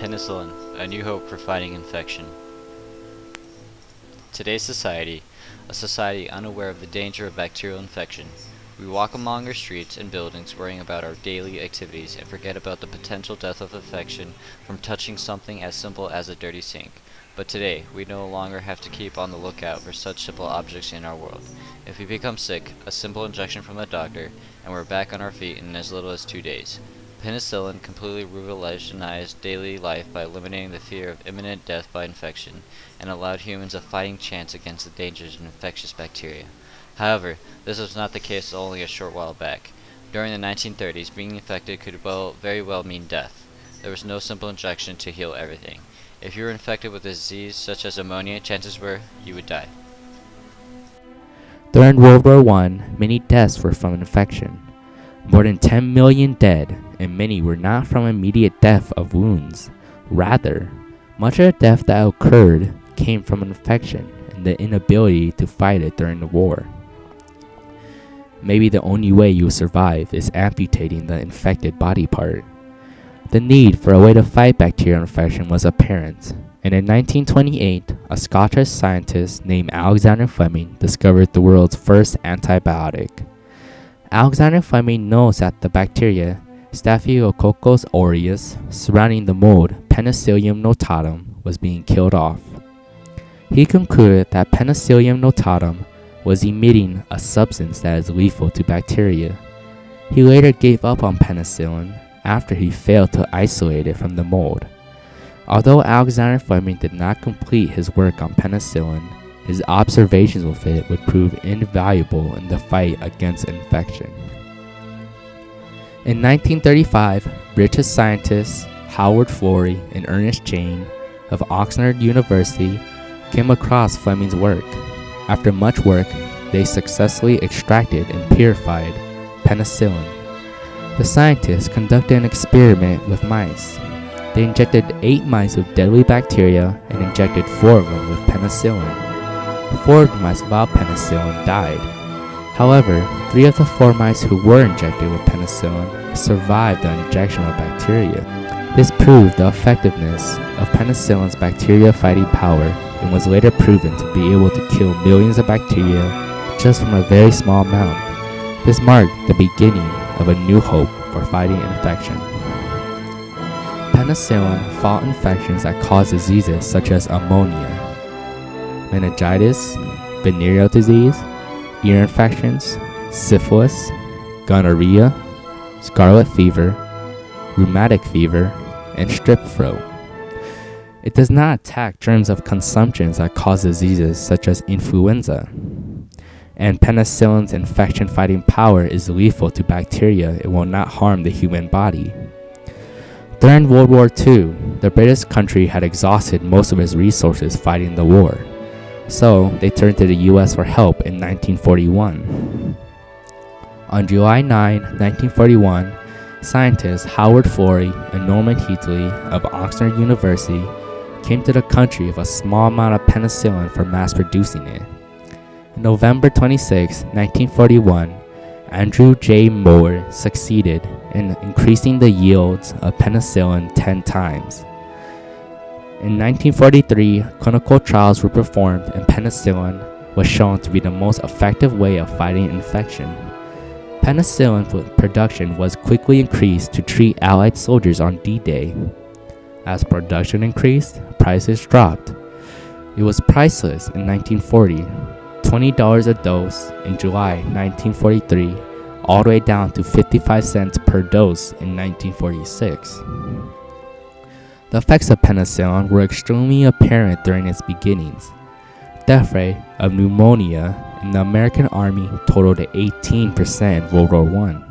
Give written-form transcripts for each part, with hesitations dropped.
Penicillin, a new hope for fighting infection. Today's society, a society unaware of the danger of bacterial infection. We walk along our streets and buildings worrying about our daily activities and forget about the potential death of infection from touching something as simple as a dirty sink. But today, we no longer have to keep on the lookout for such simple objects in our world. If we become sick, a simple injection from the doctor, and we're back on our feet in as little as 2 days. Penicillin completely revolutionized daily life by eliminating the fear of imminent death by infection, and allowed humans a fighting chance against the dangers of infectious bacteria. However, this was not the case only a short while back. During the 1930s, being infected could very well mean death. There was no simple injection to heal everything. If you were infected with a disease such as pneumonia, chances were you would die. During World War I, many deaths were from infection. More than 10 million dead, and many were not from immediate death of wounds. Rather, much of the death that occurred came from infection and the inability to fight it during the war. Maybe the only way you will survive is amputating the infected body part. The need for a way to fight bacterial infection was apparent, and in 1928, a Scottish scientist named Alexander Fleming discovered the world's first antibiotic. Alexander Fleming knows that the bacteria Staphylococcus aureus surrounding the mold Penicillium notatum was being killed off. He concluded that Penicillium notatum was emitting a substance that is lethal to bacteria. He later gave up on penicillin after he failed to isolate it from the mold. Although Alexander Fleming did not complete his work on penicillin, his observations with it would prove invaluable in the fight against infection. In 1935, British scientists Howard Florey and Ernest Jane of Oxford University came across Fleming's work. After much work, they successfully extracted and purified penicillin. The scientists conducted an experiment with mice. They injected 8 mice with deadly bacteria and injected 4 of them with penicillin. 4 of the mice without penicillin died. However, 3 of the 4 mice who were injected with penicillin survived the injection of bacteria. This proved the effectiveness of penicillin's bacteria-fighting power and was later proven to be able to kill millions of bacteria just from a very small amount. This marked the beginning of a new hope for fighting infection. Penicillin fought infections that cause diseases such as pneumonia, meningitis, venereal disease, ear infections, syphilis, gonorrhea, scarlet fever, rheumatic fever, and strep throat. It does not attack germs of consumption that cause diseases such as influenza. And penicillin's infection-fighting power is lethal to bacteria and will not harm the human body. During World War II, the British country had exhausted most of its resources fighting the war, so they turned to the US for help in 1941. On July 9, 1941, scientists Howard Florey and Norman Heatley of Oxford University came to the country with a small amount of penicillin for mass producing it. On November 26, 1941, Andrew J. Moore succeeded in increasing the yields of penicillin 10 times. In 1943, clinical trials were performed and penicillin was shown to be the most effective way of fighting infection. Penicillin production was quickly increased to treat Allied soldiers on D-Day. As production increased, prices dropped. It was priceless in 1940, $20 a dose in July 1943, all the way down to 55 cents per dose in 1946. The effects of penicillin were extremely apparent during its beginnings. Death rate of pneumonia in the American Army totaled 18% in World War I.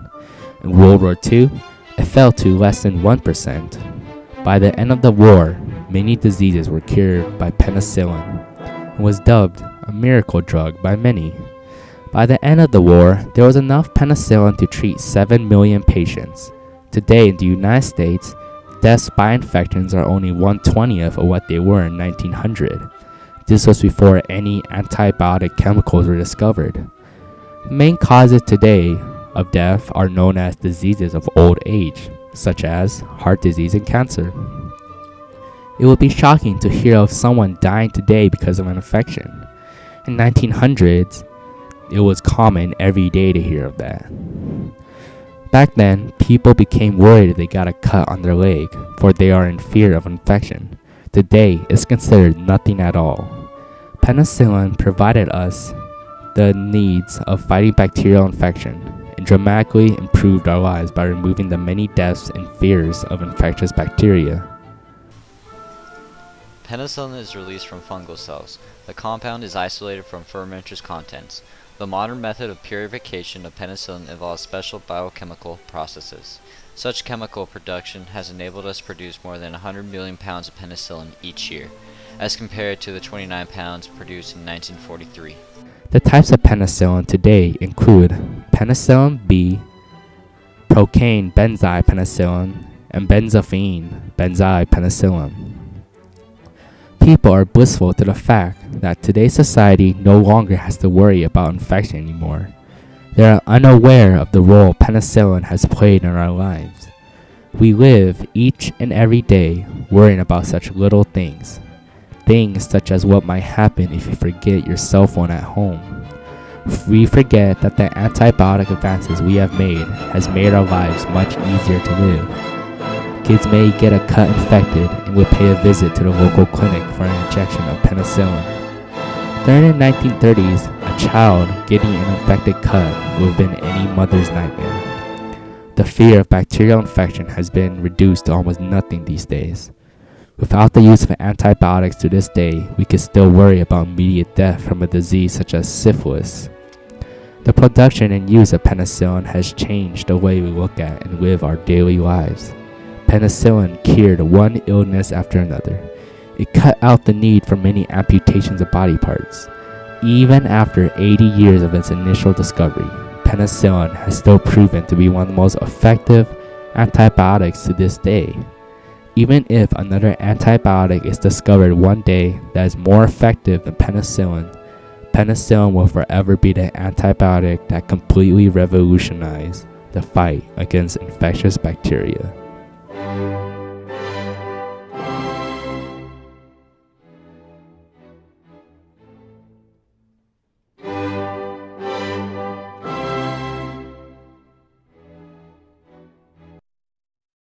In World War II, it fell to less than 1%. By the end of the war, many diseases were cured by penicillin and was dubbed a miracle drug by many. By the end of the war, there was enough penicillin to treat 7 million patients. Today in the United States, deaths by infections are only 1/20th of what they were in 1900. This was before any antibiotic chemicals were discovered. The main causes today of death are known as diseases of old age, such as heart disease and cancer. It would be shocking to hear of someone dying today because of an infection. In 1900s, it was common every day to hear of that. Back then, people became worried if they got a cut on their leg, for they are in fear of infection. Today, it's considered nothing at all. Penicillin provided us the needs of fighting bacterial infection and dramatically improved our lives by removing the many deaths and fears of infectious bacteria. Penicillin is released from fungal cells. The compound is isolated from fermentous contents. The modern method of purification of penicillin involves special biochemical processes. Such chemical production has enabled us to produce more than 100 million pounds of penicillin each year, as compared to the 29 pounds produced in 1943. The types of penicillin today include penicillin B, procaine benzyl penicillin, and benzophine benzyl penicillin. People are blissful to the fact that today's society no longer has to worry about infection anymore. They are unaware of the role penicillin has played in our lives. We live each and every day worrying about such little things. Things such as what might happen if you forget your cell phone at home. We forget that the antibiotic advances we have made has made our lives much easier to live. Kids may get a cut infected and would pay a visit to the local clinic for an injection of penicillin. During the 1930s, a child getting an infected cut would have been any mother's nightmare. The fear of bacterial infection has been reduced to almost nothing these days. Without the use of antibiotics to this day, we could still worry about immediate death from a disease such as syphilis. The production and use of penicillin has changed the way we look at and live our daily lives. Penicillin cured one illness after another. It cut out the need for many amputations of body parts. Even after 80 years of its initial discovery, penicillin has still proven to be one of the most effective antibiotics to this day. Even if another antibiotic is discovered one day that is more effective than penicillin, penicillin will forever be the antibiotic that completely revolutionized the fight against infectious bacteria.